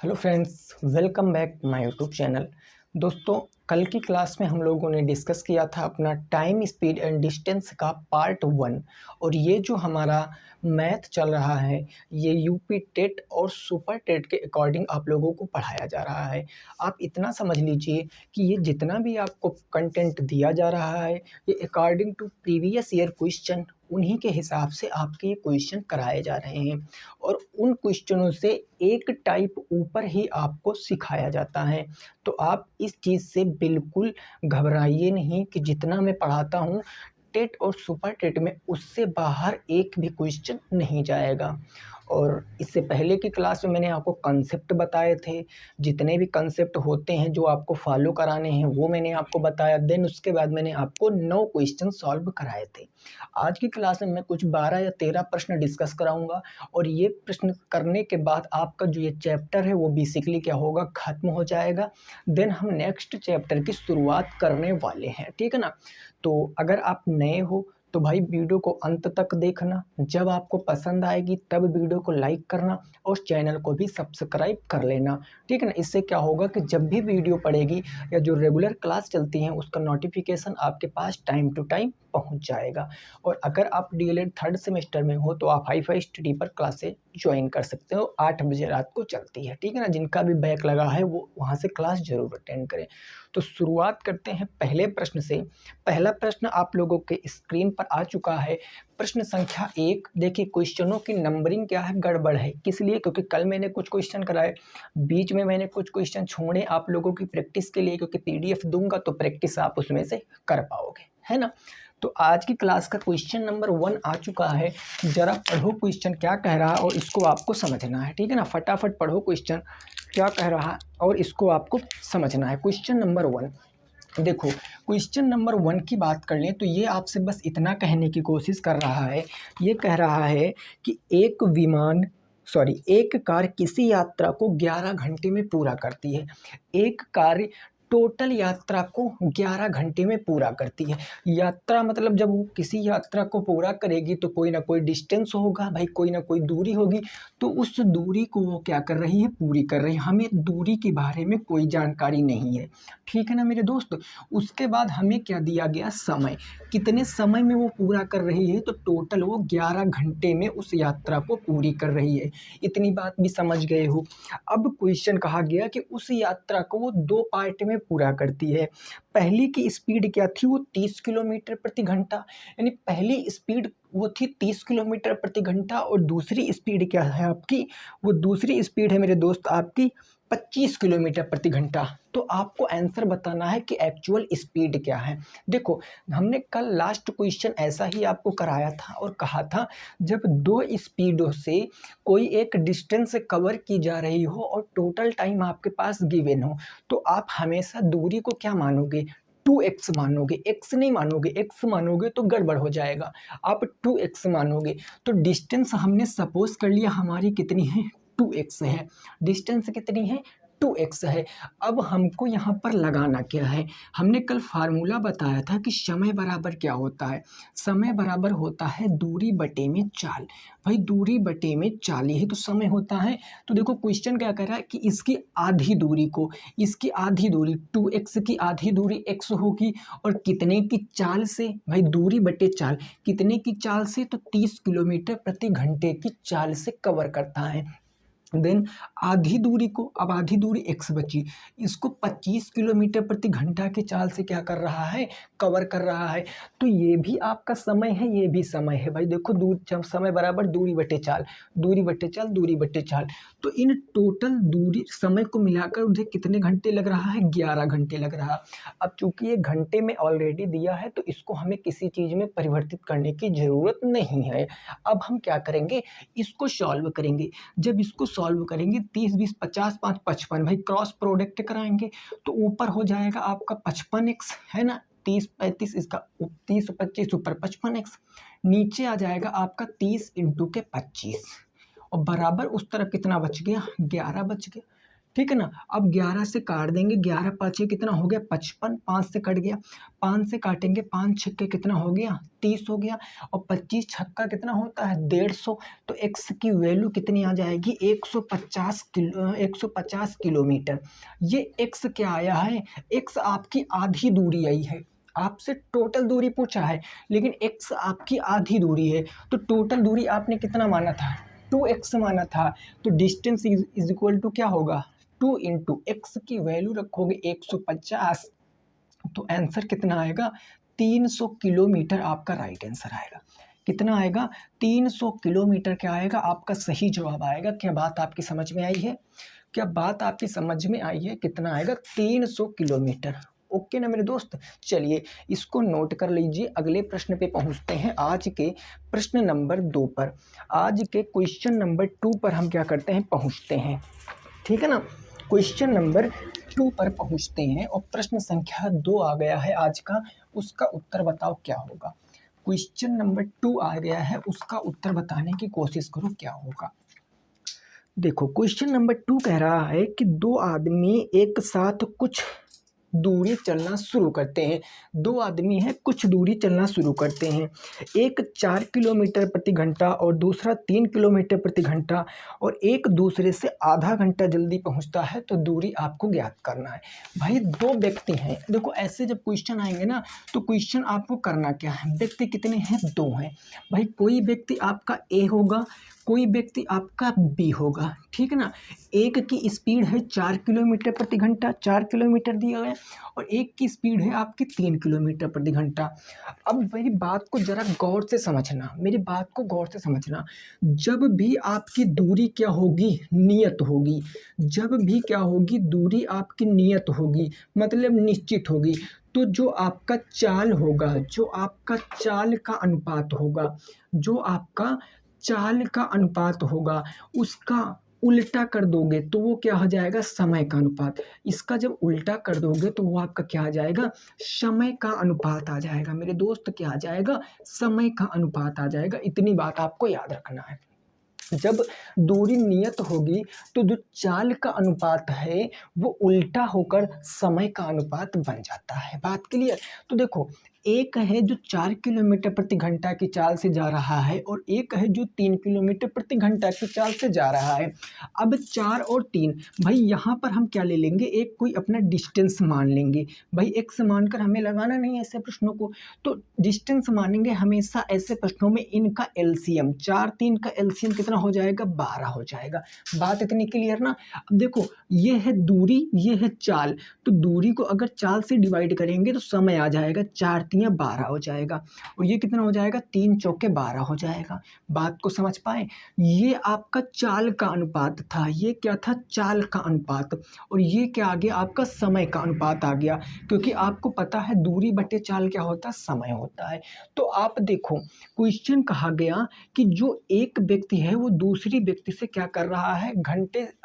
Hello friends, welcome back my YouTube channel. दोस्तों, कल की क्लास में हम लोगों ने डिस्कस किया था अपना टाइम स्पीड एंड डिस्टेंस का पार्ट 1। और ये जो हमारा मैथ चल रहा है ये यूपी टेट और सुपर टेट के अकॉर्डिंग आप लोगों को पढ़ाया जा रहा है। आप इतना समझ लीजिए कि ये जितना भी आपको कंटेंट दिया जा रहा है ये according to previous year question, उन्हीं के हिसाब से आपके ये क्वेश्चन कराए जा रहे हैं। और उन क्वेश्चनों से एक टाइप ऊपर ही आपको सिखाया जाता है। तो आप इस चीज़ से बिल्कुल घबराइए नहीं कि जितना मैं पढ़ाता हूँ टेट और सुपर टेट में उससे बाहर एक भी क्वेश्चन नहीं जाएगा। और इससे पहले की क्लास में मैंने आपको कंसेप्ट बताए थे, जितने भी कंसेप्ट होते हैं जो आपको फॉलो कराने हैं वो मैंने आपको बताया। देन उसके बाद मैंने आपको 9 क्वेश्चन सॉल्व कराए थे। आज की क्लास में मैं कुछ 12 या 13 प्रश्न डिस्कस कराऊंगा। और ये प्रश्न करने के बाद आपका जो ये चैप्टर है वो बेसिकली क्या होगा, ख़त्म हो जाएगा। देन हम नेक्स्ट चैप्टर की शुरुआत करने वाले हैं, ठीक है ना। तो अगर आप नए हो तो भाई वीडियो को अंत तक देखना, जब आपको पसंद आएगी तब वीडियो को लाइक करना और चैनल को भी सब्सक्राइब कर लेना, ठीक है ना। इससे क्या होगा कि जब भी वीडियो पड़ेगी या जो रेगुलर क्लास चलती हैं उसका नोटिफिकेशन आपके पास टाइम टू टाइम पहुंच जाएगा। और अगर आप डीएलएड थर्ड सेमेस्टर में हो तो आप हाई-फाई स्टडी पर क्लासेस ज्वाइन कर सकते हो, 8 बजे रात को चलती है, ठीक है ना। जिनका भी बैक लगा है वो वहाँ से क्लास ज़रूर अटेंड करें। तो शुरुआत करते हैं पहले प्रश्न से। पहला प्रश्न आप लोगों के स्क्रीन पर आ चुका है। प्रश्न संख्या 1। देखिए क्वेश्चनों की नंबरिंग क्या है, गड़बड़ है। किस लिए? क्योंकि कल मैंने कुछ क्वेश्चन कराए, बीच में मैंने कुछ क्वेश्चन छोड़े आप लोगों की प्रैक्टिस के लिए, क्योंकि पीडीएफ दूंगा तो प्रैक्टिस आप उसमें से कर पाओगे, है ना। तो आज की क्लास का क्वेश्चन नंबर 1 आ चुका है। जरा पढ़ो क्वेश्चन क्या कह रहा है और इसको आपको समझना है, ठीक है ना। फटाफट पढ़ो क्वेश्चन क्या कह रहा है और इसको आपको समझना है। क्वेश्चन नंबर 1 देखो, क्वेश्चन नंबर 1 की बात कर लें तो ये आपसे बस इतना कहने की कोशिश कर रहा है, ये कह रहा है कि एक कार किसी यात्रा को 11 घंटे में पूरा करती है। एक कार टोटल यात्रा को 11 घंटे में पूरा करती है। यात्रा मतलब जब वो किसी यात्रा को पूरा करेगी तो कोई ना कोई डिस्टेंस होगा भाई, कोई ना कोई दूरी होगी। तो उस दूरी को वो क्या कर रही है, पूरी कर रही है। हमें दूरी के बारे में कोई जानकारी नहीं है, ठीक है ना मेरे दोस्त। उसके बाद हमें क्या दिया गया, समय। कितने समय में वो पूरा कर रही है, तो टोटल वो 11 घंटे में उस यात्रा को पूरी कर रही है। इतनी बात भी समझ गए हो। अब क्वेश्चन कहा गया कि उस यात्रा को वो 2 पार्ट में पूरा करती है। पहली की स्पीड क्या थी, वो 30 किलोमीटर प्रति घंटा, यानी पहली स्पीड वो थी 30 किलोमीटर प्रति घंटा। और दूसरी स्पीड क्या है आपकी, वो दूसरी स्पीड है मेरे दोस्त आपकी 25 किलोमीटर प्रति घंटा। तो आपको आंसर बताना है कि एक्चुअल स्पीड क्या है। देखो, हमने कल लास्ट क्वेश्चन ऐसा ही आपको कराया था और कहा था जब 2 स्पीडों से कोई एक डिस्टेंस कवर की जा रही हो और टोटल टाइम आपके पास गिवन हो, तो आप हमेशा दूरी को क्या मानोगे, 2x मानोगे। x नहीं मानोगे, x मानोगे तो गड़बड़ हो जाएगा। आप 2x मानोगे। तो डिस्टेंस हमने सपोज कर लिया हमारी कितनी है, 2x है। डिस्टेंस कितनी है, 2x है। अब हमको यहाँ पर लगाना क्या है, हमने कल फार्मूला बताया था कि समय बराबर क्या होता है, समय बराबर होता है दूरी बटे में चाल। भाई दूरी बटे में चाल ही तो समय होता है। तो देखो क्वेश्चन क्या कह रहा है कि इसकी आधी दूरी को, इसकी आधी दूरी 2x की आधी दूरी x होगी और कितने की चाल से, भाई दूरी बटे चाल, कितने की चाल से, तो 30 किलोमीटर प्रति घंटे की चाल से कवर करता है। देन आधी दूरी को, अब आधी दूरी x बची, इसको 25 किलोमीटर प्रति घंटा की चाल से क्या कर रहा है, कवर कर रहा है। तो ये भी आपका समय है, ये भी समय है। भाई देखो, जब समय बराबर दूरी बटे चाल, दूरी बटे चाल, दूरी बटे चाल। तो इन टोटल दूरी समय को मिलाकर मुझे कितने घंटे लग रहा है, 11 घंटे लग रहा। अब चूंकि ये घंटे में ऑलरेडी दिया है तो इसको हमें किसी चीज़ में परिवर्तित करने की ज़रूरत नहीं है। अब हम क्या करेंगे, इसको सॉल्व करेंगे। जब इसको सॉल्व करेंगे 30 20 50 5 55, भाई क्रॉस प्रोडक्ट कराएंगे तो ऊपर हो जाएगा आपका 55x, है ना। 30 35 इसका 30 25 ऊपर 55x, नीचे आ जाएगा आपका 30 इंटू के 25 और बराबर उस तरफ कितना बच गया, 11 बच गया, ठीक है ना। अब 11 से काट देंगे, 11 पाँचे कितना हो गया 55, 5 से कट गया, 5 से काटेंगे, 5 छक्के कितना हो गया 30 हो गया, और 25 छक्का कितना होता है 150। तो x की वैल्यू कितनी आ जाएगी 150 किलोमीटर। ये x क्या आया है, x आपकी आधी दूरी आई है। आपसे टोटल दूरी पूछा है, लेकिन x आपकी आधी दूरी है, तो टोटल दूरी आपने कितना माना था 2x माना था। तो डिस्टेंस इज इक्वल टू क्या होगा 2 इंटू एक्स की वैल्यू रखोगे 150, तो आंसर कितना आएगा 300 किलोमीटर आपका राइट आंसर आएगा। कितना आएगा 300 किलोमीटर क्या आएगा आपका सही जवाब आएगा। क्या बात आपकी समझ में आई है, क्या बात आपकी समझ में आई है, कितना आएगा 300 किलोमीटर। ओके ना मेरे दोस्त, चलिए इसको नोट कर लीजिए। अगले प्रश्न पे पहुंचते हैं, आज के प्रश्न नंबर 2 पर। आज के क्वेश्चन नंबर 2 पर हम क्या करते हैं पहुंचते हैं, ठीक है ना। क्वेश्चन नंबर 2 पर पहुंचते हैं और प्रश्न संख्या 2 आ गया है आज का, उसका उत्तर बताओ क्या होगा। क्वेश्चन नंबर 2 आ गया है, उसका उत्तर बताने की कोशिश करो क्या होगा। देखो क्वेश्चन नंबर 2 कह रहा है कि दो आदमी एक साथ कुछ दूरी चलना शुरू करते हैं। दो आदमी हैं, कुछ दूरी चलना शुरू करते हैं। एक 4 किलोमीटर प्रति घंटा और दूसरा 3 किलोमीटर प्रति घंटा, और एक दूसरे से आधा घंटा जल्दी पहुंचता है, तो दूरी आपको ज्ञात करना है। भाई दो व्यक्ति हैं, देखो ऐसे जब क्वेश्चन आएंगे ना, तो क्वेश्चन आपको करना क्या है, व्यक्ति कितने हैं 2 हैं। भाई कोई व्यक्ति आपका ए होगा, कोई व्यक्ति आपका बी होगा, ठीक है ना। एक की स्पीड है 4 किलोमीटर प्रति घंटा, 4 किलोमीटर दिया गया, और एक की स्पीड है आपकी 3 किलोमीटर प्रति घंटा। अब मेरी बात को जरा गौर से समझना, मेरी बात को गौर से समझना। जब भी आपकी दूरी क्या होगी नियत होगी, जब भी क्या होगी दूरी आपकी नियत होगी, मतलब निश्चित होगी, तो जो आपका चाल होगा, जो आपका चाल का अनुपात होगा, जो आपका चाल का अनुपात होगा, उसका उल्टा कर दोगे तो वो क्या हो जाएगा समय का अनुपात। इसका जब उल्टा कर दोगे तो वो आपका क्या आ जाएगा समय का अनुपात आ जाएगा। मेरे दोस्त क्या आ जाएगा समय का अनुपात आ जाएगा। इतनी बात आपको याद रखना है। जब दूरी नियत होगी तो जो चाल का अनुपात है वो उल्टा होकर समय का अनुपात बन जाता है। बात क्लियर। तो देखो एक है जो 4 किलोमीटर प्रति घंटा की चाल से जा रहा है, और एक है जो 3 किलोमीटर प्रति घंटा की चाल से जा रहा है। अब 4 और 3, भाई यहाँ पर हम क्या ले लेंगे, एक कोई अपना डिस्टेंस मान लेंगे। भाई एक्स मानकर हमें लगाना नहीं है ऐसे प्रश्नों को, तो डिस्टेंस मानेंगे हमेशा ऐसे प्रश्नों में। इनका एलसीएम 4 3 का एलसीएम कितना हो जाएगा 12 हो जाएगा। बात इतनी क्लियर ना। अब देखो ये है दूरी, ये है चाल, तो दूरी को अगर चाल से डिवाइड करेंगे तो समय आ जाएगा 4 3 12 हो जाएगा, और ये कितना हो जाएगा 3 चौके 12 हो जाएगा। बात को समझ पाए। ये आपका चाल का अनुपात था, ये क्या था चाल का अनुपात, और ये क्या आ गया आपका समय का अनुपात आ गया, क्योंकि आपको पता है दूरी बटे चाल क्या होता है समय होता है। तो आप देखो क्वेश्चन कहा गया कि जो एक व्यक्ति है वो दूसरी व्यक्ति से क्या कर रहा है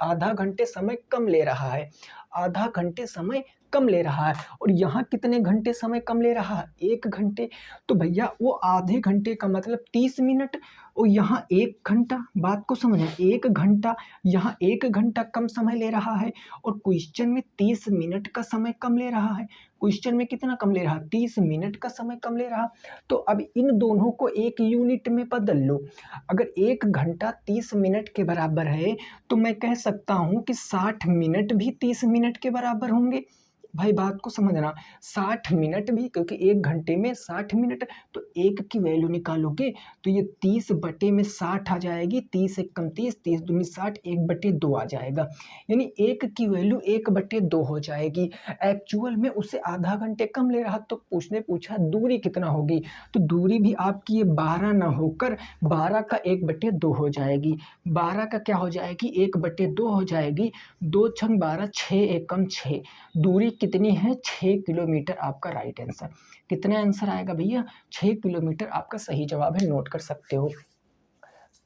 आधा घंटे समय कम ले रहा है, आधा घंटे समय कम ले रहा है। और यहाँ कितने घंटे समय कम ले रहा है 1 घंटे। तो भैया वो आधे घंटे का मतलब 30 मिनट, और यहाँ 1 घंटा। बात को समझना 1 घंटा, यहाँ 1 घंटा कम समय ले रहा है, और क्वेश्चन में 30 मिनट का समय कम ले रहा है। क्वेश्चन में कितना कम ले रहा 30 मिनट का समय कम ले रहा। तो अब इन दोनों को एक यूनिट में बदल लो। अगर 1 घंटा 30 मिनट के बराबर है, तो मैं कह सकता हूँ कि 60 मिनट भी 30 मिनट के बराबर होंगे। भाई बात को समझना 60 मिनट भी, क्योंकि 1 घंटे में 60 मिनट, तो 1 की वैल्यू निकालोगे तो ये 30 बटे में 60 आ जाएगी, 30 एक कम 30, 30 दूनी 60, 1 बटे 2 आ जाएगा, यानी 1 की वैल्यू 1 बटे 2 हो जाएगी। एक्चुअल में उसे आधा घंटे कम ले रहा, तो पूछा दूरी कितना होगी, तो दूरी भी आपकी ये 12 ना होकर 12 का 1 बटे 2 हो जाएगी। 12 का क्या हो जाएगी 1 बटे 2 हो जाएगी, 2 छंग 12, 6 एकम 6, दूरी कितनी है 6 किलोमीटर आपका राइट आंसर। कितना आंसर आएगा भैया 6 किलोमीटर आपका सही जवाब है, नोट कर सकते हो।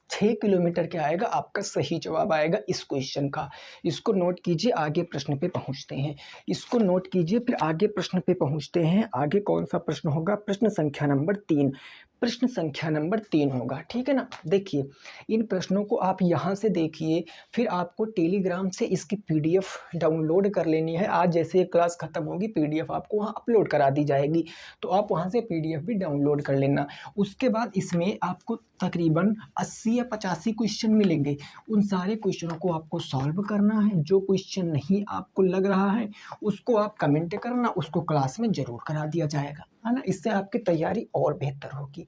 6 किलोमीटर क्या आएगा आपका सही जवाब आएगा इस क्वेश्चन का। इसको नोट कीजिए, आगे प्रश्न पे पहुंचते हैं। इसको नोट कीजिए, फिर आगे प्रश्न पे पहुंचते हैं। आगे कौन सा प्रश्न होगा, प्रश्न संख्या नंबर 3। प्रश्न संख्या नंबर 3 होगा। ठीक है ना। देखिए इन प्रश्नों को आप यहाँ से देखिए, फिर आपको टेलीग्राम से इसकी पीडीएफ डाउनलोड कर लेनी है। आज जैसे ये क्लास खत्म होगी पीडीएफ आपको वहाँ अपलोड करा दी जाएगी, तो आप वहाँ से पीडीएफ भी डाउनलोड कर लेना। उसके बाद इसमें आपको तकरीबन 80 या 85 क्वेश्चन मिलेंगे। उन सारे क्वेश्चनों को आपको सॉल्व करना है। जो क्वेश्चन नहीं आपको लग रहा है उसको आप कमेंट करना, उसको क्लास में ज़रूर करा दिया जाएगा, है ना। इससे आपकी तैयारी और बेहतर होगी।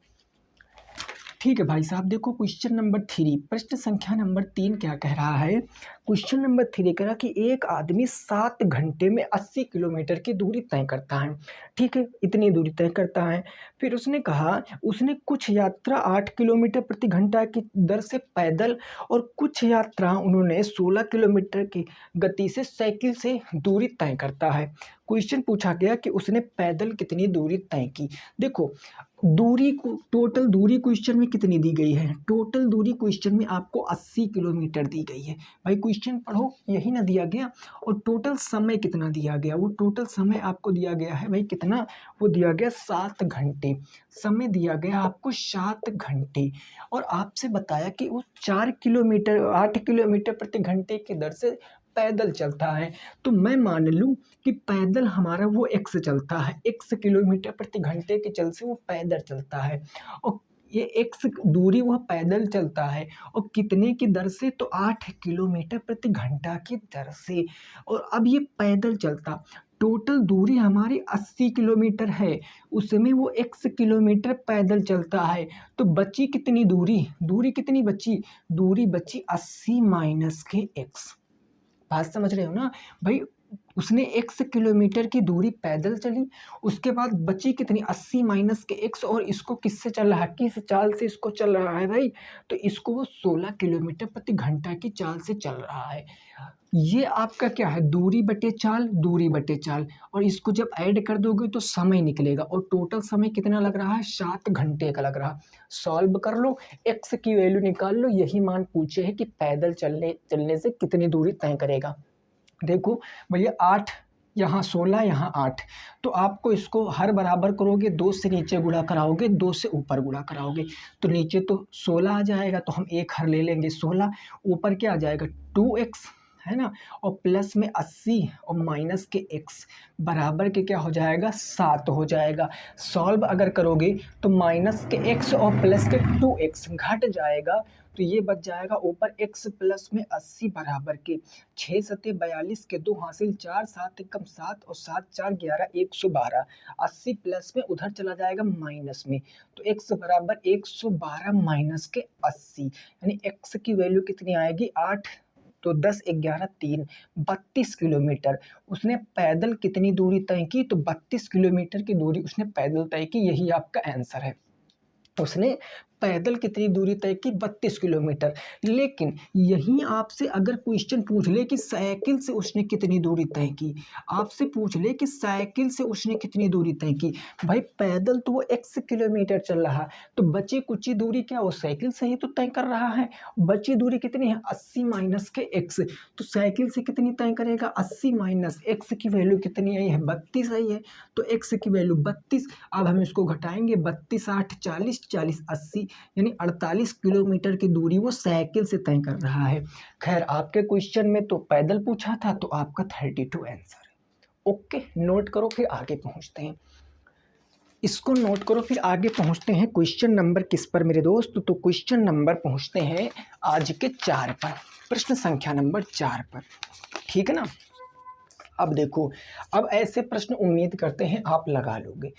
ठीक है भाई साहब, देखो क्वेश्चन नंबर 3, प्रश्न संख्या नंबर 3 क्या कह रहा है। क्वेश्चन नंबर 3 कह रहा कि एक आदमी 7 घंटे में 80 किलोमीटर की दूरी तय करता है। ठीक है, इतनी दूरी तय करता है। फिर उसने कहा उसने कुछ यात्रा 8 किलोमीटर प्रति घंटा की दर से पैदल और कुछ यात्रा उन्होंने 16 किलोमीटर की गति से साइकिल से दूरी तय करता है। क्वेश्चन पूछा गया कि उसने पैदल कितनी दूरी तय की। देखो दूरी को, टोटल दूरी क्वेश्चन में कितनी दी गई है, टोटल दूरी क्वेश्चन में आपको 80 किलोमीटर दी गई है। भाई क्वेश्चन पढ़ो, यही ना दिया गया। और टोटल समय कितना दिया गया, वो टोटल समय आपको दिया गया है भाई कितना, वो दिया गया 7 घंटे। समय दिया गया आपको 7 घंटे। और आपसे बताया कि वो 8 किलोमीटर प्रति घंटे की दर से पैदल चलता है। तो मैं मान लूँ कि पैदल हमारा वो x चलता है, x किलोमीटर प्रति घंटे के चल से वो पैदल चलता है। और ये x दूरी वह पैदल चलता है और कितने की दर से, तो 8 किलोमीटर प्रति घंटा की दर से। और अब ये पैदल चलता, टोटल दूरी हमारी 80 किलोमीटर है, उसमें वो x किलोमीटर पैदल चलता है। तो बची कितनी दूरी, दूरी कितनी बची, दूरी बची 80 माइनस के x। बात समझ रहे हो ना भाई। उसने x किलोमीटर की दूरी पैदल चली, उसके बाद बची कितनी 80 माइनस के x, और इसको किससे चल रहा है, किस चाल से इसको चल रहा है भाई, तो इसको वो 16 किलोमीटर प्रति घंटा की चाल से चल रहा है। ये आपका क्या है, दूरी बटे चाल, दूरी बटे चाल। और इसको जब ऐड कर दोगे तो समय निकलेगा, और टोटल समय कितना लग रहा है, 7 घंटे का लग रहा। सॉल्व कर लो, x की वैल्यू निकाल लो। यही मान पूछे है कि पैदल चलने से कितनी दूरी तय करेगा। देखो भैया 8 यहाँ 16 यहाँ 8, तो आपको इसको हर बराबर करोगे, 2 से नीचे गुणा कराओगे, 2 से ऊपर गुणा कराओगे, तो नीचे तो 16 आ जाएगा, तो हम एक हर ले लेंगे 16, ऊपर क्या आ जाएगा 2x, है ना, और प्लस में 80 और माइनस के x बराबर के क्या हो जाएगा 7 हो जाएगा। सॉल्व अगर करोगे तो माइनस के x और प्लस के 2x घट जाएगा, तो ये बच जाएगा ऊपर x प्लस में 80 बराबर के 6 सत्ते 42 के 2 हासिल 4, 7 एकम 7 और 7 4 11 112। 80 प्लस में उधर चला जाएगा माइनस में, तो x बराबर 112 माइनस के 80, यानी x की वैल्यू कितनी आएगी 8, तो 10 11 3 32 किलोमीटर। उसने पैदल कितनी दूरी तय की, तो 32 किलोमीटर की दूरी उसने पैदल तय की। यही आपका आंसर है। उसने पैदल कितनी दूरी तय की 32 किलोमीटर। लेकिन यहीं आपसे अगर क्वेश्चन पूछ ले कि साइकिल से उसने कितनी दूरी तय की, आपसे पूछ ले कि साइकिल से उसने कितनी दूरी तय की, भाई पैदल तो वो x किलोमीटर चल रहा, तो बची कुछ दूरी क्या वो साइकिल से ही तो तय कर रहा है। बची दूरी कितनी है 80 माइनस के x, तो साइकिल से कितनी तय करेगा 80 माइनस x की वैल्यू कितनी आई है 32 आई है, तो x की वैल्यू 32। अब हम इसको घटाएंगे, 32 8 40 40 80, यानी 48 किलोमीटर की दूरी वो साइकिल से तय कर रहा है। खैर आपके क्वेश्चन में तो पैदल पूछा था, तो आपका 32 आंसर है। ओके, नोट करो, फिर आगे पहुंचते हैं। इसको नोट करो, फिर आगे पहुंचते हैं। क्वेश्चन नंबर किस पर मेरे दोस्त, तो क्वेश्चन नंबर पहुंचते हैं आज के 4 पर, प्रश्न संख्या नंबर 4 पर। ठीक है ना। अब देखो, अब ऐसे प्रश्न उम्मीद करते हैं आप लगा लोगे।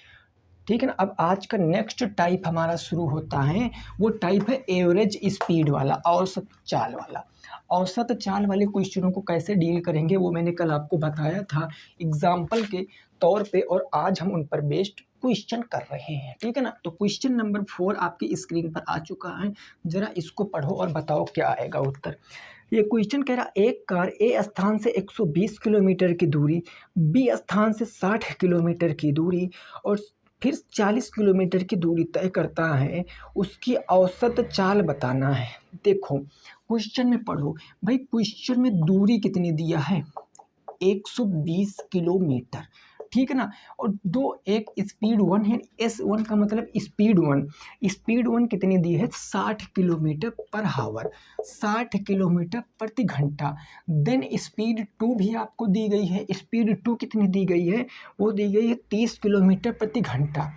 ठीक है ना। अब आज का नेक्स्ट टाइप हमारा शुरू होता है, वो टाइप है एवरेज स्पीड वाला, औसत चाल वाला। औसत चाल वाले क्वेश्चनों को कैसे डील करेंगे वो मैंने कल आपको बताया था एग्जाम्पल के तौर पे, और आज हम उन पर बेस्ड क्वेश्चन कर रहे हैं। ठीक है ना। तो क्वेश्चन नंबर 4 आपकी स्क्रीन पर आ चुका है, जरा इसको पढ़ो और बताओ क्या आएगा उत्तर। ये क्वेश्चन कह रहा एक कार ए स्थान से 120 किलोमीटर की दूरी, बी स्थान से 60 किलोमीटर की दूरी और फिर 40 किलोमीटर की दूरी तय करता है, उसकी औसत चाल बताना है। देखो क्वेश्चन में पढ़ो भाई, क्वेश्चन में दूरी कितनी दिया है 120 किलोमीटर। ठीक है ना। और दो एक स्पीड वन है, S1 का मतलब स्पीड वन कितनी दी है 60 किलोमीटर पर हावर, 60 किलोमीटर प्रति घंटा। देन स्पीड टू भी आपको दी गई है, स्पीड टू कितनी दी गई है, वो दी गई है 30 किलोमीटर प्रति घंटा,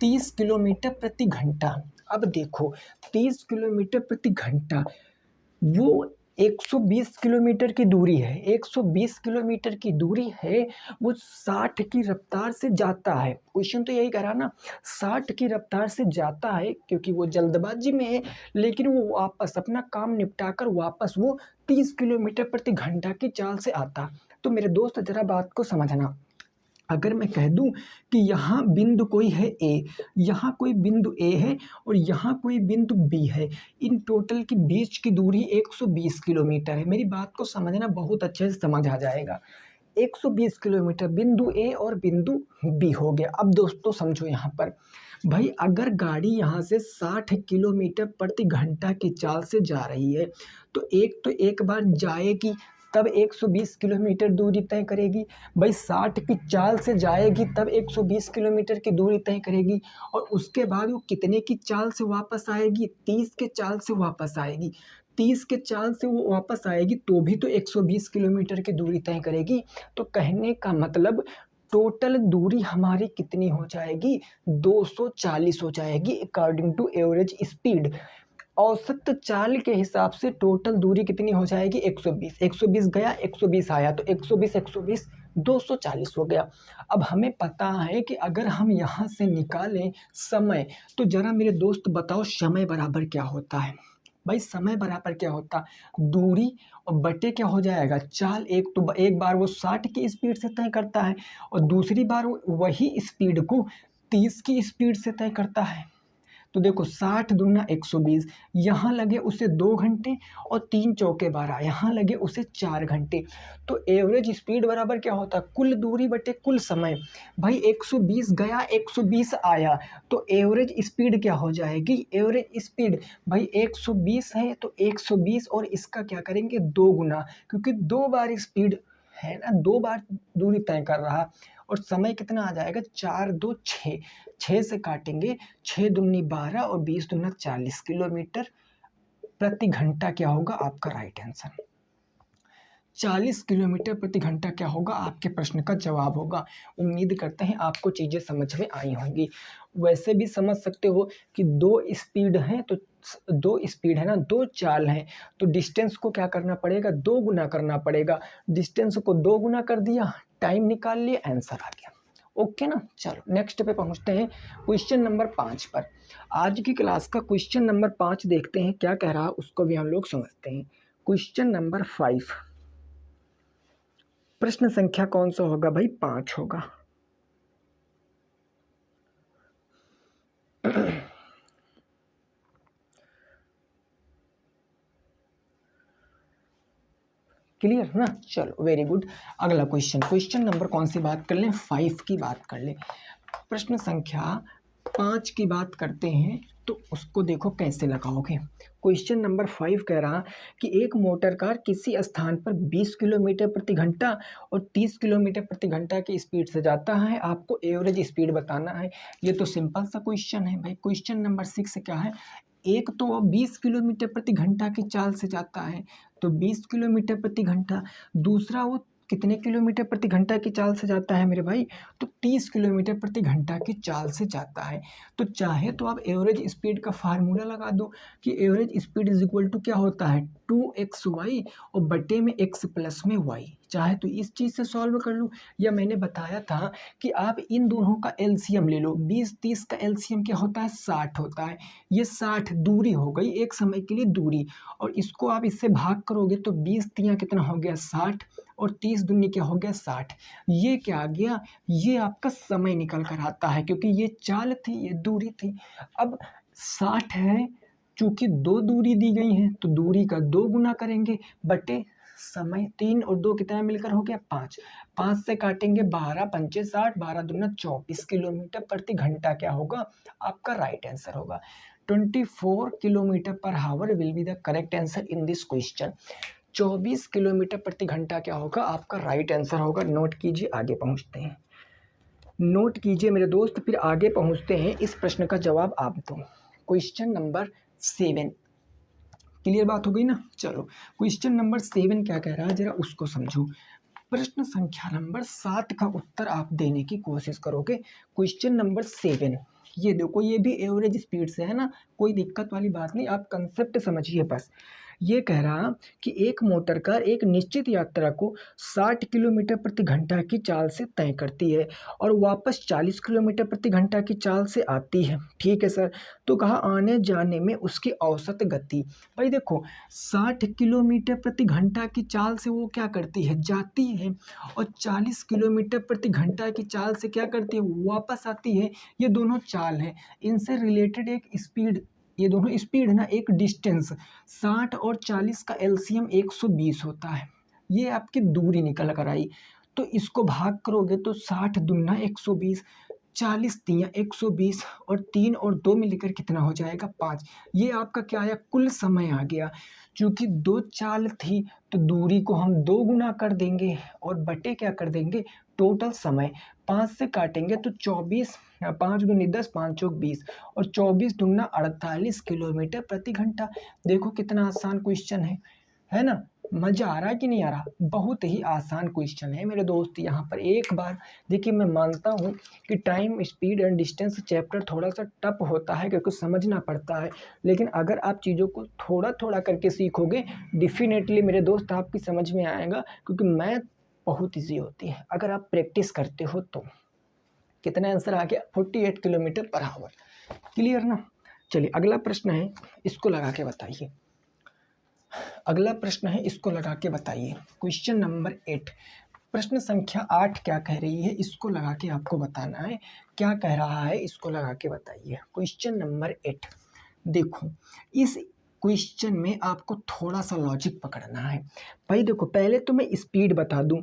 30 किलोमीटर प्रति घंटा। अब देखो 30 किलोमीटर प्रति घंटा वो 120 किलोमीटर की दूरी है, 120 किलोमीटर की दूरी है, वो 60 की रफ्तार से जाता है। क्वेश्चन तो यही कह रहा ना, 60 की रफ्तार से जाता है क्योंकि वो जल्दबाजी में है, लेकिन वो वापस अपना काम निपटा कर वापस वो 30 किलोमीटर प्रति घंटा की चाल से आता। तो मेरे दोस्त जरा बात को समझना, अगर मैं कह दूं कि यहाँ बिंदु कोई है ए, यहाँ कोई बिंदु ए है और यहाँ कोई बिंदु बी है, इन टोटल की बीच की दूरी 120 किलोमीटर है। मेरी बात को समझना, बहुत अच्छे से समझ आ जाएगा। 120 किलोमीटर बिंदु ए और बिंदु बी हो गया। अब दोस्तों समझो यहाँ पर भाई, अगर गाड़ी यहाँ से 60 किलोमीटर प्रति घंटा की चाल से जा रही है तो एक बार जाएगी तब 120 किलोमीटर दूरी तय करेगी। भाई 60 की चाल से जाएगी तब 120 किलोमीटर की दूरी तय करेगी, और उसके बाद वो कितने की चाल से वापस आएगी, 30 के चाल से वापस आएगी। 30 के चाल से वो वापस आएगी तो भी तो 120 किलोमीटर की दूरी तय करेगी। तो कहने का मतलब टोटल दूरी हमारी कितनी हो जाएगी, 240 हो जाएगी अकॉर्डिंग टू एवरेज स्पीड। औसत चाल के हिसाब से टोटल दूरी कितनी हो जाएगी, 120, 120 गया 120 आया, तो 120 240 हो गया। अब हमें पता है कि अगर हम यहाँ से निकालें समय, तो जरा मेरे दोस्त बताओ समय बराबर क्या होता है। भाई समय बराबर क्या होता, दूरी और बटे क्या हो जाएगा चाल। एक बार वो 60 की स्पीड से तय करता है और दूसरी बार वही स्पीड को 30 की स्पीड से तय करता है। तो देखो 60 दूना 120, यहाँ लगे उसे 2 घंटे और 3 चौके 12, यहाँ लगे उसे 4 घंटे। तो एवरेज स्पीड बराबर क्या होता है, कुल दूरी बटे कुल समय। भाई 120 गया 120 आया, तो एवरेज स्पीड क्या हो जाएगी, एवरेज स्पीड भाई 120 है तो 120 और इसका क्या करेंगे 2 गुना, क्योंकि 2 बार स्पीड है ना, 2 बार दूरी तय कर रहा। और समय कितना आ जाएगा, 4 2 6, 6 से काटेंगे, 6 दूनी 12 और 20 दूना 40 किलोमीटर प्रति घंटा क्या होगा आपका राइट आंसर। 40 किलोमीटर प्रति घंटा क्या होगा आपके प्रश्न का जवाब होगा। उम्मीद करते हैं आपको चीज़ें समझ में आई होंगी। वैसे भी समझ सकते हो कि 2 स्पीड हैं, तो 2 स्पीड है ना, 2 चाल हैं, तो डिस्टेंस को क्या करना पड़ेगा, 2 गुना करना पड़ेगा। डिस्टेंस को 2 गुना कर दिया, टाइम निकाल लिया, आंसर आ गया। ओके ना, चलो नेक्स्ट पे पहुंचते हैं, क्वेश्चन नंबर 5 पर। आज की क्लास का क्वेश्चन नंबर 5 देखते हैं क्या कह रहा है, उसको भी हम लोग समझते हैं। क्वेश्चन नंबर 5, प्रश्न संख्या कौन सा होगा भाई, 5 होगा। क्लियर ना, चलो वेरी गुड। अगला क्वेश्चन नंबर कौन सी बात कर लें, 5 की बात कर लें। प्रश्न संख्या 5 की बात करते हैं, तो उसको देखो कैसे लगाओगे। क्वेश्चन नंबर 5 कह रहा कि एक मोटर कार किसी स्थान पर 20 किलोमीटर प्रति घंटा और 30 किलोमीटर प्रति घंटा की स्पीड से जाता है, आपको एवरेज स्पीड बताना है। ये तो सिंपल सा क्वेश्चन है भाई। क्वेश्चन नंबर 6 क्या है, एक तो 20 किलोमीटर प्रति घंटा की चाल से जाता है, तो 20 किलोमीटर प्रति घंटा। दूसरा वो कितने किलोमीटर प्रति घंटा की चाल से जाता है मेरे भाई, तो 30 किलोमीटर प्रति घंटा की चाल से जाता है। तो चाहे तो आप एवरेज स्पीड का फार्मूला लगा दो कि average speed is equal to क्या होता है 2xy और बटे में x प्लस में y। चाहे तो इस चीज़ से सॉल्व कर लो, या मैंने बताया था कि आप इन दोनों का एलसीएम ले लो। 20-30 का एलसीएम क्या होता है, 60 होता है। ये 60 दूरी हो गई, एक समय के लिए दूरी, और इसको आप इससे भाग करोगे तो 20 तियाँ कितना हो गया 60 और 30 दूनी क्या हो गया 60। ये क्या आ गया, ये आपका समय निकल कर आता है, क्योंकि ये चाल थी ये दूरी थी। अब 60 है, चूंकि 2 दूरी दी गई है तो दूरी का 2 गुना करेंगे बटे समय। 3 और 2 कितना मिलकर हो गया 5, 5 से काटेंगे 12 पंचे 60, 12 दूना 24 किलोमीटर प्रति घंटा क्या होगा आपका राइट आंसर होगा। 24 kilometre per hour will be the correct answer in this question. 24 kilometre प्रति घंटा क्या होगा आपका राइट आंसर होगा। नोट कीजिए, आगे पहुंचते हैं। नोट कीजिए मेरे दोस्त, फिर आगे पहुंचते हैं। इस प्रश्न का जवाब आप दो। Question number 7। क्लियर बात हो गई ना। चलो क्वेश्चन नंबर 7 क्या कह रहा है जरा उसको समझो। प्रश्न संख्या नंबर 7 का उत्तर आप देने की कोशिश करोगे। क्वेश्चन नंबर 7 ये देखो, ये भी एवरेज स्पीड से है ना, कोई दिक्कत वाली बात नहीं, आप कंसेप्ट समझिए बस। ये कह रहा कि एक मोटर कार एक निश्चित यात्रा को 60 किलोमीटर प्रति घंटा की चाल से तय करती है और वापस 40 किलोमीटर प्रति घंटा की चाल से आती है। ठीक है सर, तो कहा आने जाने में उसकी औसत गति। भाई देखो 60 किलोमीटर प्रति घंटा की चाल से वो क्या करती है, जाती है, और 40 किलोमीटर प्रति घंटा की चाल से क्या करती है, वापस आती है। ये दोनों चाल है, इनसे रिलेटेड एक स्पीड, ये दोनों स्पीड है ना, एक डिस्टेंस 60 और 40 का एलसीएम 120 होता है। ये आपकी दूरी निकल कर आई, तो इसको भाग करोगे तो 60 दूना 120, 40 तियाँ 120, और 3 और 2 मिलकर कितना हो जाएगा 5। ये आपका क्या आया, कुल समय आ गया। चूँकि 2 चाल थी तो दूरी को हम 2 गुना कर देंगे और बटे क्या कर देंगे, टोटल समय। 5 से काटेंगे तो 24, 5 दूनी 10, 5 चौक 20, और 24 दूना 48 किलोमीटर प्रति घंटा। देखो कितना आसान क्वेश्चन है ना। मजा आ रहा है कि नहीं आ रहा। बहुत ही आसान क्वेश्चन है मेरे दोस्त। यहाँ पर एक बार देखिए, मैं मानता हूँ कि time speed and distance chapter थोड़ा सा टफ होता है क्योंकि समझना पड़ता है, लेकिन अगर आप चीज़ों को थोड़ा थोड़ा करके सीखोगे डेफिनेटली मेरे दोस्त आपकी समझ में आएगा, क्योंकि मैथ बहुत ईजी होती है अगर आप प्रैक्टिस करते हो तो। कितना आंसर आ गया, 48 किलोमीटर पर आवर। क्लियर ना। चलिए अगला प्रश्न है, इसको लगा के बताइए। अगला प्रश्न है, इसको लगा के बताइए। Question number 8। प्रश्न संख्या 8 क्या कह रही है, इसको लगा के आपको बताना है। क्या कह रहा है, इसको लगा के बताइए। क्वेश्चन नंबर 8 देखो, इस क्वेश्चन में आपको थोड़ा सा लॉजिक पकड़ना है। भाई देखो, पहले तो मैं स्पीड बता दूं।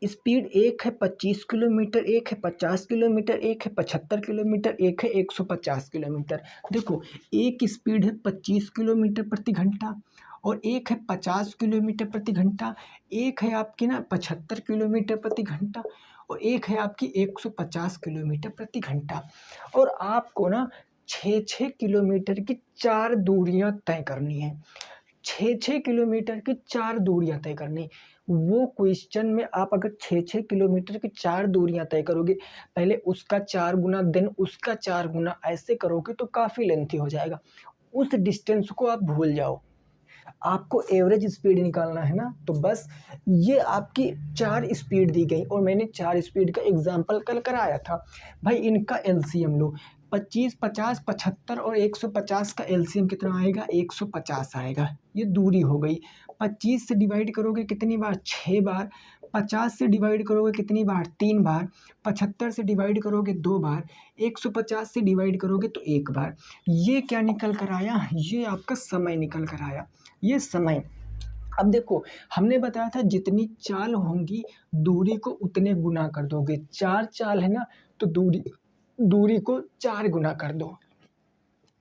स्पीड एक है 25 किलोमीटर, एक है 50 किलोमीटर, एक है 75 किलोमीटर, एक है 150 किलोमीटर। देखो, एक स्पीड है 25 किलोमीटर प्रति घंटा और एक है 50 किलोमीटर प्रति घंटा, एक है आपकी ना 75 किलोमीटर प्रति घंटा, और एक है आपकी 150 किलोमीटर प्रति घंटा। और आपको ना 6-6 किलोमीटर की 4 दूरियां तय करनी है। 6-6 किलोमीटर की 4 दूरियां तय करनी। वो क्वेश्चन में आप अगर 6-6 किलोमीटर की 4 दूरियां तय करोगे, पहले उसका 4 गुना देन उसका 4 गुना, ऐसे करोगे तो काफ़ी लेंथी हो जाएगा। उस डिस्टेंस को आप भूल जाओ, आपको एवरेज स्पीड निकालना है ना। तो बस ये आपकी 4 स्पीड दी गई और मैंने 4 स्पीड का एग्जाम्पल कल कराया था। भाई इनका एलसीएम लो, 25, 50, 75 और 150 का एलसीएम कितना आएगा, 150 आएगा। ये दूरी हो गई। 25 से डिवाइड करोगे कितनी बार, 6 बार। 50 से डिवाइड करोगे कितनी बार, 3 बार। 75 से डिवाइड करोगे 2 बार। 150 से डिवाइड करोगे तो 1 बार। ये क्या निकल कर आया, ये आपका समय निकल कर आया, ये समय। अब देखो, हमने बताया था जितनी चाल होंगी दूरी को उतने गुना कर दोगे। 4 चाल है ना, तो दूरी को 4 गुना कर दो।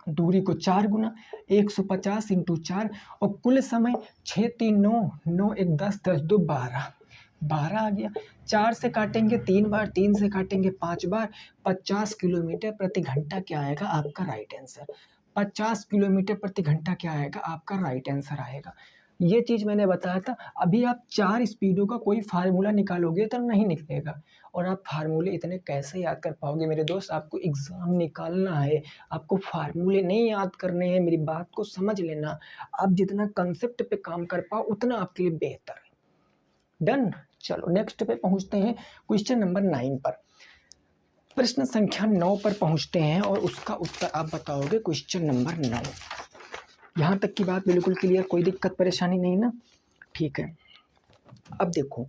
दूरी को 4 गुना, 150 इंटू 4, और कुल समय 6 3 9, 9 1 10, 10 2 12, 12 आ गया। 4 से काटेंगे 3 बार, 3 से काटेंगे 5 बार। 50 किलोमीटर प्रति घंटा क्या आएगा आपका राइट आंसर। 50 किलोमीटर प्रति घंटा क्या आएगा आपका राइट आंसर आएगा। ये चीज़ मैंने बताया था। अभी आप 4 स्पीडों का कोई फार्मूला निकालोगे तो नहीं निकलेगा, और आप फार्मूले इतने कैसे याद कर पाओगे मेरे दोस्त। आपको एग्ज़ाम निकालना है, आपको फार्मूले नहीं याद करने हैं, मेरी बात को समझ लेना। आप जितना कंसेप्ट पे काम कर पाओ उतना आपके लिए बेहतर है। डन। चलो नेक्स्ट पे पहुंचते हैं, क्वेश्चन नंबर 9 पर। प्रश्न संख्या 9 पर पहुंचते हैं और उसका उत्तर आप बताओगे। क्वेश्चन नंबर 9, यहाँ तक की बात बिल्कुल क्लियर, कोई दिक्कत परेशानी नहीं ना। ठीक है, अब देखो,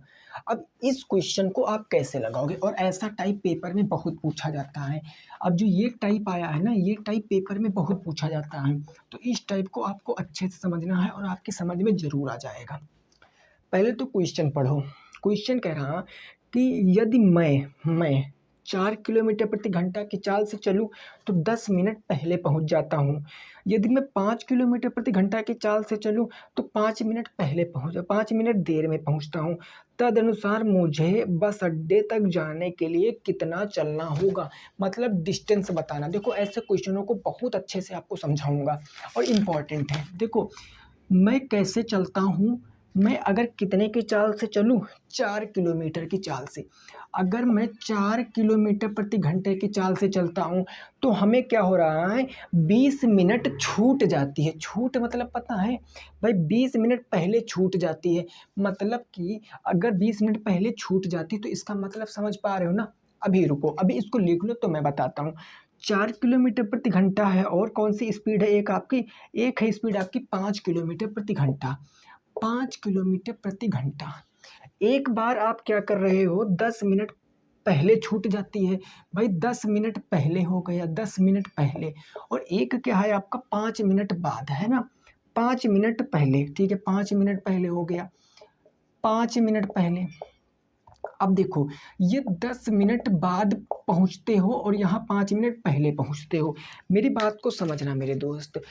अब इस क्वेश्चन को आप कैसे लगाओगे, और ऐसा टाइप पेपर में बहुत पूछा जाता है। अब जो ये टाइप आया है ना, ये टाइप पेपर में बहुत पूछा जाता है, तो इस टाइप को आपको अच्छे से समझना है और आपकी समझ में ज़रूर आ जाएगा। पहले तो क्वेश्चन पढ़ो। क्वेश्चन कह रहा कि यदि मैं 4 किलोमीटर प्रति घंटा की चाल से चलूँ तो 10 मिनट पहले पहुंच जाता हूं। यदि मैं 5 किलोमीटर प्रति घंटा की चाल से चलूँ तो 5 मिनट पहले 5 मिनट देर में पहुंचता हूँ। तदनुसार मुझे बस अड्डे तक जाने के लिए कितना चलना होगा, मतलब डिस्टेंस बताना। देखो ऐसे क्वेश्चनों को बहुत अच्छे से आपको समझाऊंगा और इम्पॉर्टेंट है। देखो मैं कैसे चलता हूँ, मैं अगर कितने की चाल से चलूँ, 4 किलोमीटर की चाल से। अगर मैं 4 किलोमीटर प्रति घंटे की चाल से चलता हूँ तो हमें क्या हो रहा है, 20 मिनट छूट जाती है। छूट मतलब पता है भाई, 20 मिनट पहले छूट जाती है। मतलब कि अगर 20 मिनट पहले छूट जाती तो इसका मतलब समझ पा रहे हो ना। अभी रुको, अभी इसको लिख लो तो मैं बताता हूँ। 4 किलोमीटर प्रति घंटा है और कौन सी स्पीड है एक आपकी, एक है स्पीड आपकी 5 किलोमीटर प्रति घंटा। 5 किलोमीटर प्रति घंटा, एक बार आप क्या कर रहे हो, 10 मिनट पहले छूट जाती है। भाई 10 मिनट पहले हो गया, 10 मिनट पहले। और एक क्या है आपका, 5 मिनट बाद, है ना। 5 मिनट पहले, ठीक है, 5 मिनट पहले हो गया, 5 मिनट पहले। अब देखो ये 10 मिनट बाद पहुंचते हो और यहाँ 5 मिनट पहले पहुंचते हो। मेरी बात को समझना मेरे दोस्त,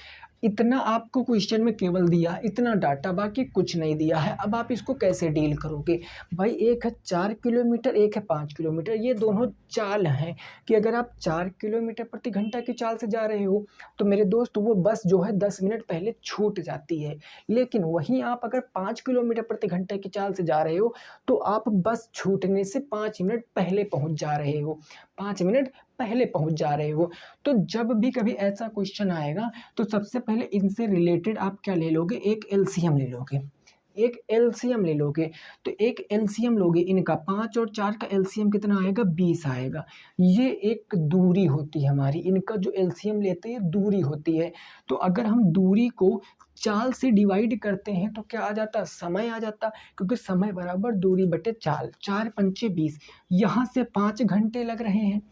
इतना आपको क्वेश्चन में केवल दिया, इतना डाटा, बाकी कुछ नहीं दिया है। अब आप इसको कैसे डील करोगे भाई, एक है 4 किलोमीटर, एक है 5 किलोमीटर, ये दोनों चाल हैं कि अगर आप 4 किलोमीटर प्रति घंटा की चाल से जा रहे हो तो मेरे दोस्त वो बस जो है 10 मिनट पहले छूट जाती है। लेकिन वहीं आप अगर 5 किलोमीटर प्रति घंटे की चाल से जा रहे हो तो आप बस छूटने से 5 मिनट पहले पहुंच जा रहे हो, 5 मिनट पहले पहुंच जा रहे हो। तो जब भी कभी ऐसा क्वेश्चन आएगा तो सबसे पहले इनसे रिलेटेड आप क्या ले लोगे, एक एलसीएम ले लोगे, एक एलसीएम ले लोगे। तो एक एलसीएम लोगे इनका, 5 और 4 का एलसीएम कितना आएगा, 20 आएगा। ये एक दूरी होती है हमारी, इनका जो एलसीएम लेते हैं दूरी होती है। तो अगर हम दूरी को चाल से डिवाइड करते हैं तो क्या आ जाता, समय आ जाता, क्योंकि समय बराबर दूरी बटे चाल, 4 पंचे 20। यहाँ से 5 घंटे लग रहे हैं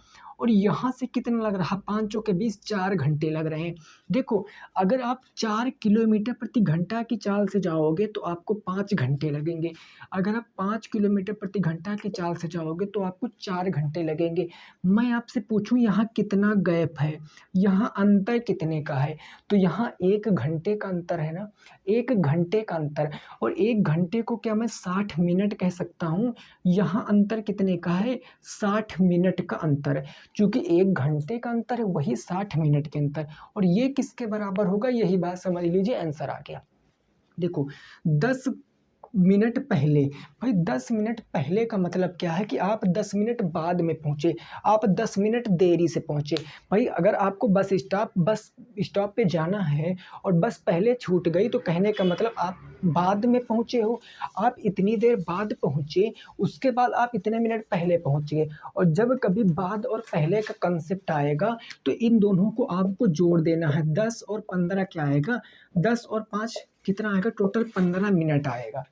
और यहाँ से कितना लग रहा, 5 चौके 20, 4 घंटे लग रहे हैं। देखो अगर आप 4 किलोमीटर प्रति घंटा की चाल से जाओगे तो आपको 5 घंटे लगेंगे। अगर आप 5 किलोमीटर प्रति घंटा की चाल से जाओगे तो आपको 4 घंटे लगेंगे। मैं आपसे पूछूं यहाँ कितना गैप है, यहाँ अंतर कितने का है, तो यहाँ 1 घंटे का अंतर है ना, 1 घंटे का अंतर। और 1 घंटे को क्या मैं 60 मिनट कह सकता हूँ, यहाँ अंतर कितने का है, 60 मिनट का अंतर। क्योंकि 1 घंटे का अंतर है वही 60 मिनट के अंतर। और ये किसके बराबर होगा, यही बात समझ लीजिए, आंसर आ गया। देखो 10 मिनट पहले, भाई 10 मिनट पहले का मतलब क्या है कि आप 10 मिनट बाद में पहुंचे, आप 10 मिनट देरी से पहुंचे। भाई अगर आपको बस स्टॉप पे जाना है और बस पहले छूट गई तो कहने का मतलब आप बाद में पहुंचे हो, आप इतनी देर बाद पहुंचे, उसके बाद आप इतने मिनट पहले पहुंच गए। और जब कभी बाद और पहले का कंसेप्ट आएगा तो इन दोनों को आपको जोड़ देना है। 10 और 15 क्या आएगा, 10 और 5 कितना आएगा, टोटल 15 मिनट आएगा।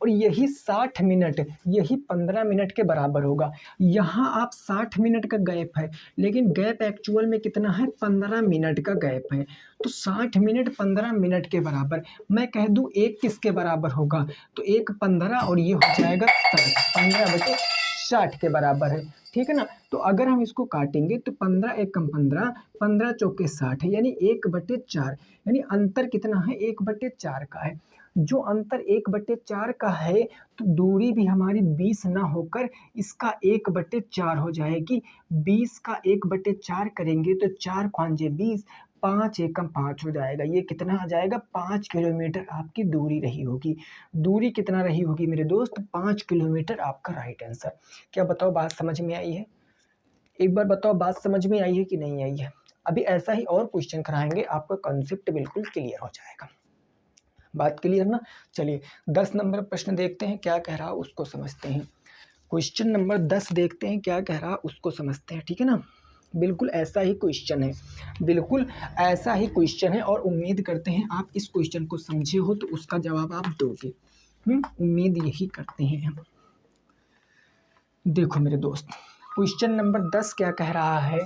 और यही 60 मिनट, यही 15 मिनट के बराबर होगा। यहाँ आप 60 मिनट का गैप है, लेकिन गैप एक्चुअल में कितना है, 15 मिनट का गैप है। तो 60 मिनट 15 मिनट के बराबर, मैं कह दूं एक किसके बराबर होगा, तो एक 15 और ये हो जाएगा 60, 15 बटे 60 के बराबर है, ठीक है ना। तो अगर हम इसको काटेंगे तो 15 एकम 15, 15 चौके 60 है, यानी 1/4, यानी अंतर कितना है, 1/4 का है। जो अंतर 1/4 का है तो दूरी भी हमारी 20 ना होकर इसका 1/4 हो जाएगी। 20 का 1/4 करेंगे तो 4 5 20, 5 एकम 5 हो जाएगा। ये कितना आ जाएगा, 5 किलोमीटर आपकी दूरी रही होगी। दूरी कितना रही होगी मेरे दोस्त, 5 किलोमीटर आपका राइट आंसर। क्या बताओ बात समझ में आई है, एक बार बताओ बात समझ में आई है कि नहीं आई है। अभी ऐसा ही और क्वेश्चन कराएंगे, आपका कॉन्सेप्ट बिल्कुल क्लियर हो जाएगा। बात क्लियर ना। चलिए 10 नंबर प्रश्न देखते हैं क्या कह रहा उसको समझते हैं। क्वेश्चन नंबर 10 देखते हैं क्या कह रहा उसको समझते हैं, ठीक है ना। बिल्कुल ऐसा ही क्वेश्चन है, बिल्कुल ऐसा ही क्वेश्चन है और उम्मीद करते हैं आप इस क्वेश्चन को समझे हो तो उसका जवाब आप दोगे। उम्मीद यही करते हैं हम। देखो मेरे दोस्त क्वेश्चन नंबर 10 क्या कह रहा है,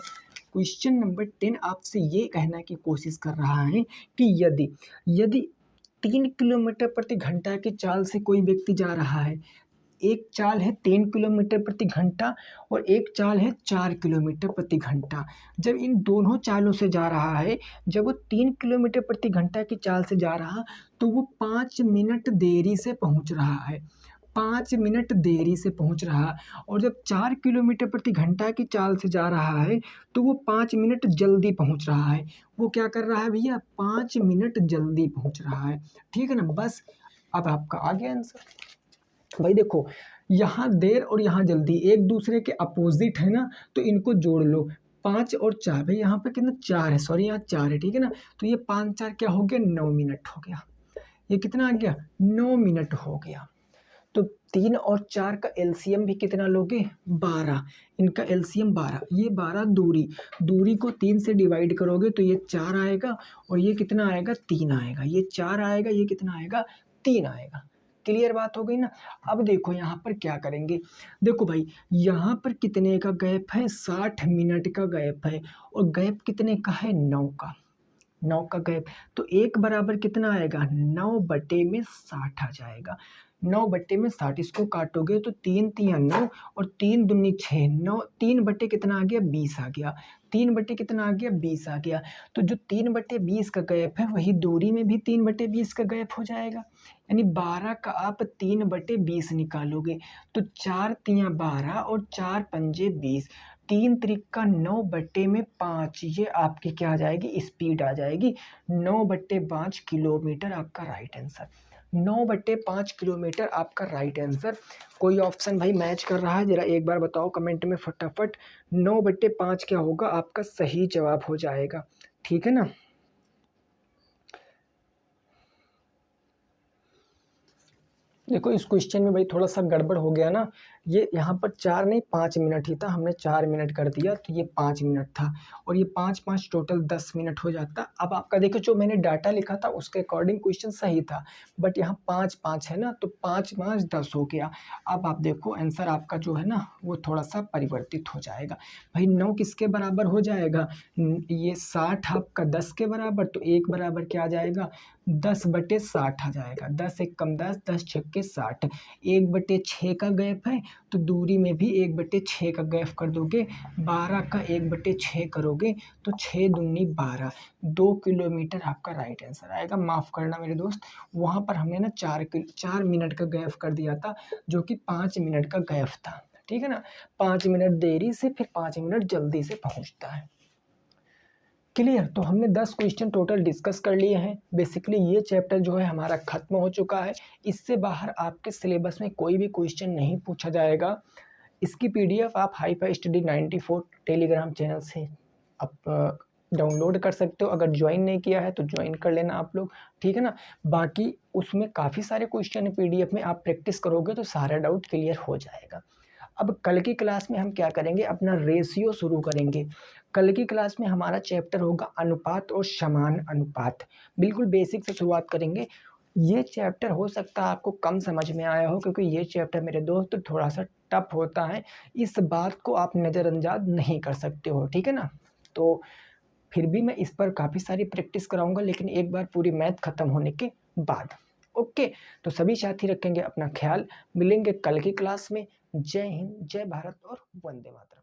क्वेश्चन नंबर 10 आपसे ये कहने की कोशिश कर रहा है कि यदि 3 किलोमीटर प्रति घंटा की चाल से कोई व्यक्ति जा रहा है, एक चाल है 3 किलोमीटर प्रति घंटा और एक चाल है 4 किलोमीटर प्रति घंटा। जब इन दोनों चालों से जा रहा है, जब वो 3 किलोमीटर प्रति घंटा की चाल से जा रहा तो वो 5 मिनट देरी से पहुंच रहा है, 5 मिनट देरी से पहुंच रहा। और जब 4 किलोमीटर प्रति घंटा की चाल से जा रहा है तो वो 5 मिनट जल्दी पहुंच रहा है। वो क्या कर रहा है भैया, 5 मिनट जल्दी पहुंच रहा है। ठीक है ना, बस अब आपका आ गया आंसर। भाई देखो, यहाँ देर और यहाँ जल्दी एक दूसरे के अपोजिट है ना, तो इनको जोड़ लो। 5 और 4, भाई यहाँ पे कितना 4 है, सॉरी यहाँ 4 है, ठीक है ना। तो ये 5 4 क्या हो गया, 9 मिनट हो गया। ये कितना आ गया, 9 मिनट हो गया। तो 3 और 4 का एलसीएम भी कितना लोगे, 12। इनका एलसीएम 12, ये 12 दूरी को 3 से डिवाइड करोगे तो ये 4 आएगा और ये कितना आएगा, 3 आएगा। ये 4 आएगा, ये कितना आएगा, 3 आएगा। क्लियर बात हो गई ना। अब देखो यहाँ पर क्या करेंगे, देखो भाई यहाँ पर कितने का गैप है, 60 मिनट का गैप है और गैप कितने का है, 9 का, 9 का गैप। तो 1 बराबर कितना आएगा, 9/60 आ जाएगा। 9/60, इसको काटोगे तो 3 तिया 9 और 3 दूनी 6, 9 3 बटे कितना आ गया, 20 आ गया। 3 बटे कितना आ गया, 20 आ गया। तो जो 3/20 का गैप है वही दूरी में भी 3/20 का गैप हो जाएगा। यानी 12 का आप 3/20 निकालोगे तो 4 तिया 12 और 4 पंजे 20, 3 त्रिका 9/5, ये आपकी क्या आ जाएगी, स्पीड आ जाएगी। 9/5 किलोमीटर आपका राइट आंसर। 9/5 किलोमीटर आपका राइट आंसर। कोई ऑप्शन भाई मैच कर रहा है, जरा एक बार बताओ कमेंट में फटाफट। 9/5 क्या होगा, आपका सही जवाब हो जाएगा। ठीक है ना। देखो इस क्वेश्चन में भाई थोड़ा सा गड़बड़ हो गया ना, ये यहाँ पर 4 नहीं 5 मिनट ही था, हमने 4 मिनट कर दिया तो ये 5 मिनट था और ये 5 5 टोटल 10 मिनट हो जाता। अब आपका देखो जो मैंने डाटा लिखा था उसके अकॉर्डिंग क्वेश्चन सही था, बट यहाँ 5 5 है ना, तो 5 5 10 हो गया। अब आप देखो आंसर आपका जो है ना वो थोड़ा सा परिवर्तित हो जाएगा। भाई 9 किसके बराबर हो जाएगा, ये 60 आपका 10 के बराबर, तो 1 बराबर क्या आ जाएगा, 10/60 आ जाएगा। 10 एक कम 10, 10 छक्के 60, 1/6 का गैप है तो दूरी में भी 1/6 का गैप कर दोगे। 12 का 1/6 करोगे तो 6 दूनी 12, 2 किलोमीटर आपका राइट आंसर आएगा। माफ़ करना मेरे दोस्त, वहाँ पर हमने ना 4 मिनट का गैप कर दिया था जो कि 5 मिनट का गैप था। ठीक है ना, 5 मिनट देरी से फिर 5 मिनट जल्दी से पहुँचता है। क्लियर। तो हमने 10 क्वेश्चन टोटल डिस्कस कर लिए हैं। बेसिकली ये चैप्टर जो है हमारा ख़त्म हो चुका है। इससे बाहर आपके सिलेबस में कोई भी क्वेश्चन नहीं पूछा जाएगा। इसकी पीडीएफ आप हाईफाई स्टडी 94 टेलीग्राम चैनल से आप डाउनलोड कर सकते हो। अगर ज्वाइन नहीं किया है तो ज्वाइन कर लेना आप लोग, ठीक है ना। बाकी उसमें काफ़ी सारे क्वेश्चन है पीडीएफ में, आप प्रैक्टिस करोगे तो सारा डाउट क्लियर हो जाएगा। अब कल की क्लास में हम क्या करेंगे, अपना रेशियो शुरू करेंगे। कल की क्लास में हमारा चैप्टर होगा अनुपात और समान अनुपात। बिल्कुल बेसिक से शुरुआत करेंगे। ये चैप्टर हो सकता है आपको कम समझ में आया हो, क्योंकि ये चैप्टर मेरे दोस्त थोड़ा सा टफ होता है। इस बात को आप नज़रअंदाज नहीं कर सकते हो, ठीक है ना। तो फिर भी मैं इस पर काफ़ी सारी प्रैक्टिस कराऊंगा, लेकिन एक बार पूरी मैथ ख़त्म होने के बाद। ओके, तो सभी साथी रखेंगे अपना ख्याल। मिलेंगे कल की क्लास में। जय हिंद, जय भारत और वंदे मातरम।